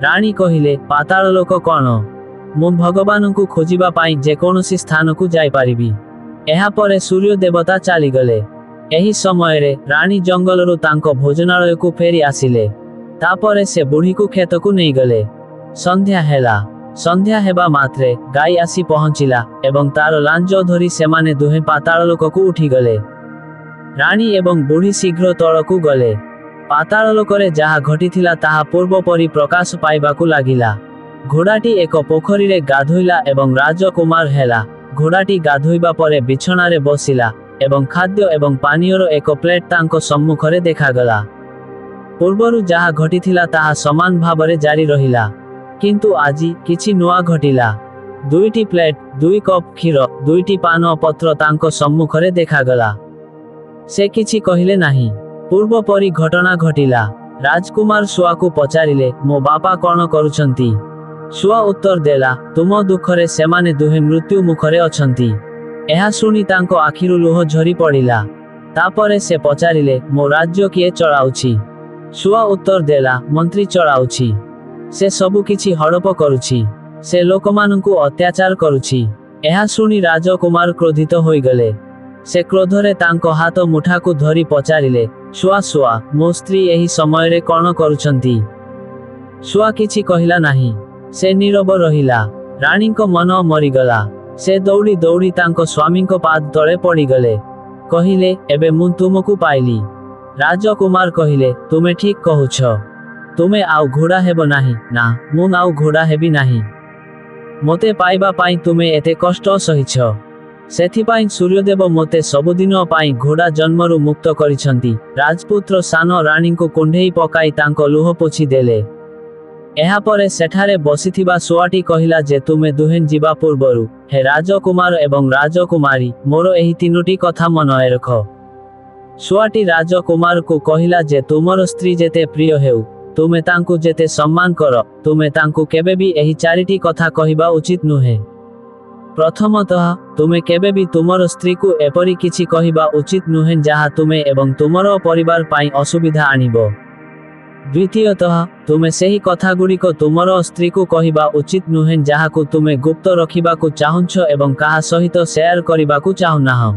ରାଣୀ କହିଲେ, ପାତାଳ ଲୋକ କ'ଣ? ମୁଁ ଭଗବାନଙ୍କୁ ଖୋଜିବା ପାଇଁ ଯେକୌଣସି ସ୍ଥାନକୁ ଯାଇପାରିବି। ଏହାପରେ ସୂର୍ଯ୍ୟ ଦେବତା ଚାଲିଗଲେ। ଏହି ସମୟରେ ରାଣୀ ଜଙ୍ଗଲରୁ ତାଙ୍କ ଭୋଜନାଳୟକୁ ଫେରି ଆସିଲେ। ତାପରେ ସେ ବୁଢ଼ୀକୁ କ୍ଷେତକୁ ନେଇଗଲେ। ସନ୍ଧ୍ୟା ହେଲା। ସନ୍ଧ୍ୟା ହେବା ମାତ୍ରେ ଗାଈ ଆସି ପହଞ୍ଚିଲା ଏବଂ ତାର ଲାଞ୍ଜ ଧରି ସେମାନେ ଦୁହେଁ ପାତାଳ ଲୋକକୁ ଉଠିଗଲେ। ରାଣୀ ଏବଂ ବୁଢ଼ୀ ଶୀଘ୍ର ତଳକୁ ଗଲେ। ପାତାଳ ଲୋକରେ ଯାହା ଘଟିଥିଲା ତାହା ପୂର୍ବ ପରି ପ୍ରକାଶ ପାଇବାକୁ ଲାଗିଲା। ଘୋଡ଼ାଟି ଏକ ପୋଖରୀରେ ଗାଧୋଇଲା ଏବଂ ରାଜକୁମାର ହେଲା। ଘୋଡ଼ାଟି ଗାଧୋଇବା ପରେ ବିଛଣାରେ ବସିଲା ଏବଂ ଖାଦ୍ୟ ଏବଂ ପାନୀୟର ଏକ ପ୍ଲେଟ୍ ତାଙ୍କ ସମ୍ମୁଖରେ ଦେଖାଗଲା। ପୂର୍ବରୁ ଯାହା ଘଟିଥିଲା ତାହା ସମାନ ଭାବରେ ଜାରି ରହିଲା। କିନ୍ତୁ ଆଜି କିଛି ନୂଆ ଘଟିଲା। 2ଟି ପ୍ଲେଟ୍, 2 କପ୍ କ୍ଷୀର, 2ଟି ପାନ ପତ୍ର ତାଙ୍କ ସମ୍ମୁଖରେ ଦେଖାଗଲା। ସେ କିଛି କହିଲେ ନାହିଁ। ପୂର୍ବ ପରି ଘଟଣା ଘଟିଲା। ରାଜକୁମାର ଶୁଆକୁ ପଚାରିଲେ, ମୋ ବାପା କ'ଣ କରୁଛନ୍ତି? ଶୁଆ ଉତ୍ତର ଦେଲା, ତୁମ ଦୁଃଖରେ ସେମାନେ ଦୁହେଁ ମୃତ୍ୟୁ ମୁଖରେ ଅଛନ୍ତି। ଏହା ଶୁଣି ତାଙ୍କ ଆଖିରୁ ଲୁହ ଝରି ପଡ଼ିଲା। ତାପରେ ସେ ପଚାରିଲେ, ମୋ ରାଜ୍ୟ କିଏ ଚଳାଉଛି? ଶୁଆ ଉତ୍ତର ଦେଲା, ମନ୍ତ୍ରୀ ଚଳାଉଛି। ସେ ସବୁ କିଛି ହଡପ କରୁଛି। ସେ ଲୋକମାନଙ୍କୁ ଅତ୍ୟାଚାର କରୁଛି। ଏହା ଶୁଣି ରାଜକୁମାର କ୍ରୋଧିତ ହୋଇଗଲେ। ସେ କ୍ରୋଧରେ ତାଙ୍କ ହାତ ମୁଠାକୁ ଧରି ପଚାରିଲେ, ଶୁଆ ଶୁଆ, ମୋ ସ୍ତ୍ରୀ ଏହି ସମୟରେ କ'ଣ କରୁଛନ୍ତି? ଶୁଆ କିଛି କହିଲା ନାହିଁ। ସେ ନୀରବ ରହିଲା। ରାଣୀଙ୍କ ମନ ମରିଗଲା। ସେ ଦୌଡ଼ି ଦୌଡ଼ି ତାଙ୍କ ସ୍ୱାମୀଙ୍କ ପାଦ ତଳେ ପଡ଼ିଗଲେ। କହିଲେ, ଏବେ ମୁଁ ତୁମକୁ ପାଇଲି। ରାଜକୁମାର କହିଲେ, ତୁମେ ଠିକ୍ କହୁଛ। ତୁମେ ଆଉ ଘୋଡ଼ା ହେବ ନାହିଁ। ନା, ମୁଁ ଆଉ ଘୋଡ଼ା ହେବି ନାହିଁ। ମୋତେ ପାଇବା ପାଇଁ ତୁମେ ଏତେ କଷ୍ଟ ସହିଛ। ସେଥିପାଇଁ ସୂର୍ଯ୍ୟଦେବ ମୋତେ ସବୁଦିନ ପାଇଁ ଘୋଡ଼ା ଜନ୍ମରୁ ମୁକ୍ତ କରିଛନ୍ତି। ରାଜପୁତ୍ର ସାନ ରାଣୀଙ୍କୁ କୁଣ୍ଢେଇ ପକାଇ ତାଙ୍କ ଲୁହ ପୋଛି ଦେଲେ। ଏହାପରେ ସେଠାରେ ବସିଥିବା ଶୁଆଟି କହିଲା ଯେ ତୁମେ ଦୁହେଁ ଯିବା ପୂର୍ବରୁ, ହେ ରାଜକୁମାର ଏବଂ ରାଜକୁମାରୀ, ମୋର ଏହି 3ଟି କଥା ମନେ ରଖ। ଶୁଆଟି ରାଜକୁମାରକୁ କହିଲା ଯେ ତୁମର ସ୍ତ୍ରୀ ଯେତେ ପ୍ରିୟ ହେଉ, ତୁମେ ତାଙ୍କୁ ଯେତେ ସମ୍ମାନ କର, ତୁମେ ତାଙ୍କୁ କେବେବି ଏହି 4ଟି କଥା କହିବା ଉଚିତ ନୁହେଁ। ପ୍ରଥମତଃ, ତୁମେ କେବେବି ତୁମର ସ୍ତ୍ରୀକୁ ଏପରି କିଛି କହିବା ଉଚିତ ନୁହେଁ ଯାହା ତୁମେ ଏବଂ ତୁମର ପରିବାର ପାଇଁ ଅସୁବିଧା ଆଣିବ। ଦ୍ୱିତୀୟତଃ, ତୁମେ ସେହି କଥାଗୁଡ଼ିକ ତୁମର ସ୍ତ୍ରୀକୁ କହିବା ଉଚିତ ନୁହେଁ ଯାହାକୁ ତୁମେ ଗୁପ୍ତ ରଖିବାକୁ ଚାହୁଁଛ ଏବଂ କାହା ସହିତ ସେୟାର କରିବାକୁ ଚାହୁଁନାହଁ।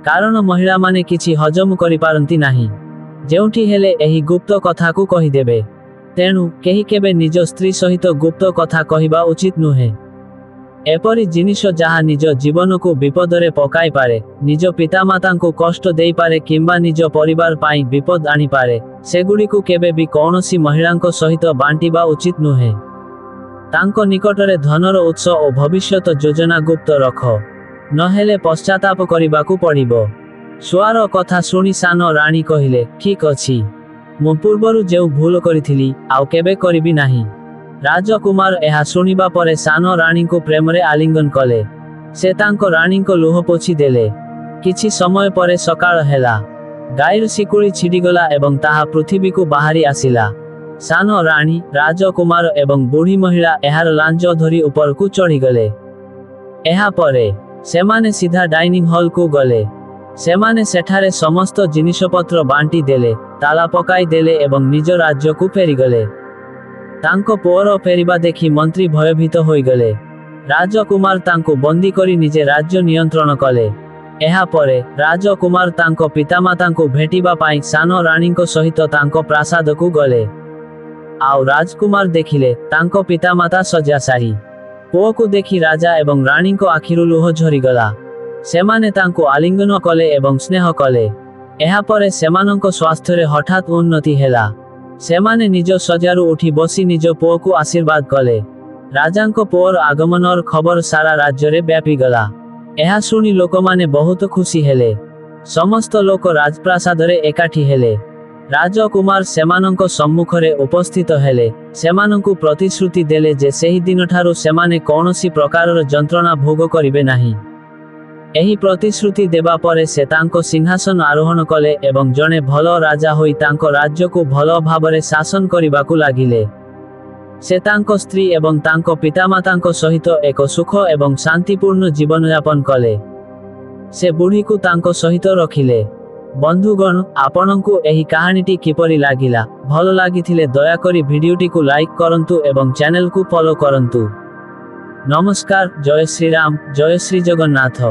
କାରଣ ମହିଳାମାନେ କିଛି ହଜମ କରିପାରନ୍ତି ନାହିଁ। ଯେଉଁଠି ହେଲେ ଏହି ଗୁପ୍ତ କଥାକୁ କହିଦେବେ। ତେଣୁ କେହି କେବେ ନିଜ ସ୍ତ୍ରୀ ସହିତ ଗୁପ୍ତ କଥା କହିବା ଉଚିତ ନୁହେଁ। ଏପରି ଜିନିଷ ଯାହା ନିଜ ଜୀବନକୁ ବିପଦରେ ପକାଇପାରେ, ନିଜ ପିତାମାତାଙ୍କୁ କଷ୍ଟ ଦେଇପାରେ କିମ୍ବା ନିଜ ପରିବାର ପାଇଁ ବିପଦ ଆଣିପାରେ, ସେଗୁଡ଼ିକୁ କେବେ ବି କୌଣସି ମହିଳାଙ୍କ ସହିତ ବାଣ୍ଟିବା ଉଚିତ ନୁହେଁ। ତାଙ୍କ ନିକଟରେ ଧନର ଉତ୍ସ ଓ ଭବିଷ୍ୟତ ଯୋଜନା ଗୁପ୍ତ ରଖ। ନହେଲେ ପଶ୍ଚାତାପ କରିବାକୁ ପଡ଼ିବ। ଶୁଆର କଥା ଶୁଣି ସାନ ରାଣୀ କହିଲେ, ଠିକ୍ ଅଛି। ମୁଁ ପୂର୍ବରୁ ଯେଉଁ ଭୁଲ କରିଥିଲି, ଆଉ କେବେ କରିବି ନାହିଁ। ରାଜକୁମାର ଏହା ଶୁଣିବା ପରେ ସାନ ରାଣୀଙ୍କୁ ପ୍ରେମରେ ଆଲିଙ୍ଗନ କଲେ। ସେ ତାଙ୍କ ରାଣୀଙ୍କ ଲୁହ ପୋଛି ଦେଲେ। କିଛି ସମୟ ପରେ ସକାଳ ହେଲା। ଗାଈର ଶିକୁଳି ଛିଡ଼ିଗଲା ଏବଂ ତାହା ପୃଥିବୀକୁ ବାହାରି ଆସିଲା। सान राणी राजकुमार एवं बुढ़ी महिला एहार लांज धरी ऊपर को चढ़ी गले। एहा परे सेमाने सीधा डाइनिंग हॉल को गले। सेमाने सेठारे समस्त जिनिषपत्र बांटी देले, ताला पकाई देले एवं निज राज्य को फेरी गले। तांको पुअर फेरिबा देखि मंत्री भयभीत होई गले। राजकुमार तांको बंदी करी निजे राज्य नियंत्रण कले। एहा परे राजकुमार तांको पितामाता को भेटिबा पाई सान राणीको सहित तांको प्रासाद को गले। आउ राजकुमार देखिले तांको पितामाता सजा सारी। पुओ को देखि राजा एवं राणी को आखिरु लुह झरी गला। सेमाने तांको आलिंगन कले एवं स्नेह कले। एहा परे सेमानंको स्वास्थ्य रे हठात उन्नति हेला। सेमाने निज सजारू उठी बसी निज पुओ को आशीर्वाद कले। राजांको पुओर आगमनर खबर सारा राज्य रे व्यापी गला। एहा सुनी लोकमाने बहुत खुशी हेले। समस्त लोक राजप्रासाद रे एकाठी हेले। राजकुमार सेमानंको सम्मुखरे उपस्थित हेले। सेमानंकु प्रतिश्रुति देले जे सेही दिन ठारू सेमाने कौनसी प्रकारर जंत्रणा भोग करिबे नाही। एही प्रतिश्रुति देबा परे से तांको सिंहासन आरोहण कले एवं जने भलो राजा होई तांको राज्य को भलो भाबरे शासन करिबाकु लागिले। से तांको स्त्री एवं तांको पितामातांको सहित एक सुख एवं शांतिपूर्ण जीवन यापन कले। से बुढ़ी को तांको सहित रखिले। बंधुगण, आपनंकु एही कहानीटी किपरि लागिला? भलो लागिथिले दयाकरी भिडियोटी को लाइक करंतु एवं चैनल को फॉलो करंतु। नमस्कार। जय श्री राम, जय श्री जगन्नाथ।